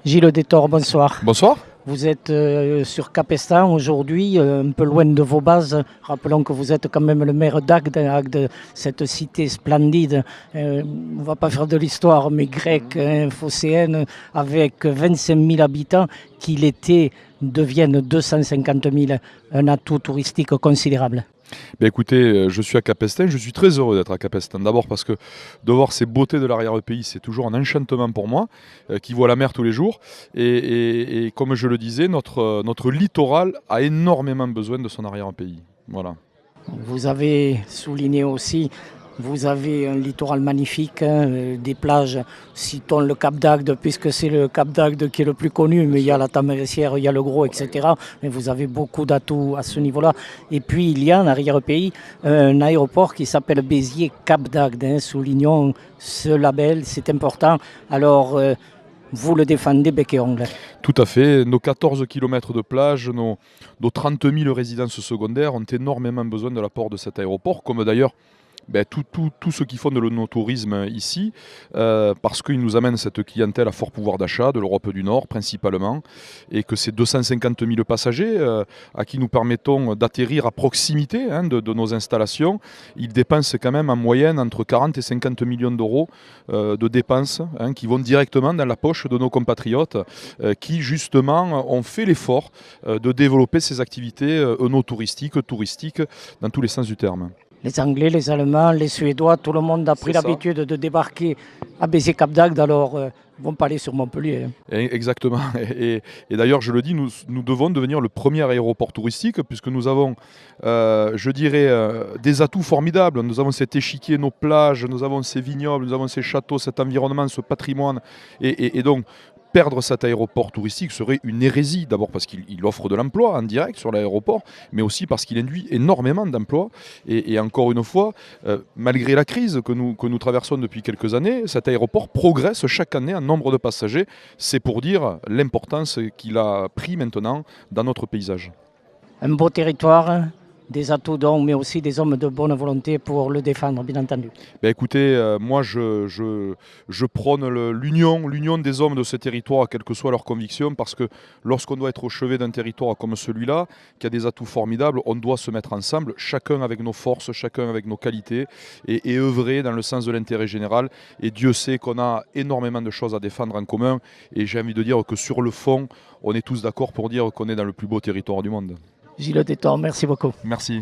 Gilles Détor, bonsoir. Bonsoir. Vous êtes sur Capestan aujourd'hui, un peu loin de vos bases. Rappelons que vous êtes quand même le maire d'Agde, Agde, cette cité splendide. On ne va pas faire de l'histoire, mais grecque, phocéenne, avec 25 000 habitants, qui l'été deviennent 250 000, un atout touristique considérable. Écoutez, je suis à Capestan, je suis très heureux d'être à Capestan. D'abord parce que de voir ces beautés de l'arrière-pays, c'est toujours un enchantement pour moi, qui voit la mer tous les jours. Et comme je le disais, notre littoral a énormément besoin de son arrière-pays. Voilà. Vous avez souligné aussi, vous avez un littoral magnifique, des plages, citons le Cap d'Agde, puisque c'est le Cap d'Agde qui est le plus connu, mais il y a la Tamaricière, il y a le Gros, etc. Mais vous avez beaucoup d'atouts à ce niveau-là. Et puis il y a en arrière-pays un aéroport qui s'appelle Béziers-Cap d'Agde, soulignons ce label, c'est important. Alors, vous le défendez bec et ongle. Tout à fait. Nos 14 km de plage, nos 30 000 résidences secondaires ont énormément besoin de l'apport de cet aéroport, comme d'ailleurs tout ceux qui font de l'onotourisme ici, parce qu'ils nous amènent cette clientèle à fort pouvoir d'achat de l'Europe du Nord principalement, et que ces 250 000 passagers à qui nous permettons d'atterrir à proximité de nos installations, ils dépensent quand même en moyenne entre 40 et 50 millions d'euros de dépenses qui vont directement dans la poche de nos compatriotes qui justement ont fait l'effort de développer ces activités touristiques dans tous les sens du terme. Les Anglais, les Allemands, les Suédois, tout le monde a pris l'habitude de débarquer à Béziers-Cap d'Agde, alors ils ne vont pas aller sur Montpellier. Exactement. Et d'ailleurs, je le dis, nous devons devenir le premier aéroport touristique, puisque nous avons, je dirais, des atouts formidables. Nous avons cet échiquier, nos plages, nous avons ces vignobles, nous avons ces châteaux, cet environnement, ce patrimoine. Et donc, perdre cet aéroport touristique serait une hérésie, d'abord parce qu'il offre de l'emploi en direct sur l'aéroport, mais aussi parce qu'il induit énormément d'emplois. Et encore une fois, malgré la crise que nous traversons depuis quelques années, cet aéroport progresse chaque année en nombre de passagers. C'est pour dire l'importance qu'il a pris maintenant dans notre paysage. Un beau territoire, des atouts donc, mais aussi des hommes de bonne volonté pour le défendre, bien entendu. Écoutez, moi je prône l'union des hommes de ce territoire, quelles que soient leurs convictions, parce que lorsqu'on doit être au chevet d'un territoire comme celui-là, qui a des atouts formidables, on doit se mettre ensemble, chacun avec nos forces, chacun avec nos qualités, et œuvrer dans le sens de l'intérêt général. Et Dieu sait qu'on a énormément de choses à défendre en commun, et j'ai envie de dire que sur le fond, on est tous d'accord pour dire qu'on est dans le plus beau territoire du monde. Gilles Détor, merci beaucoup. Merci.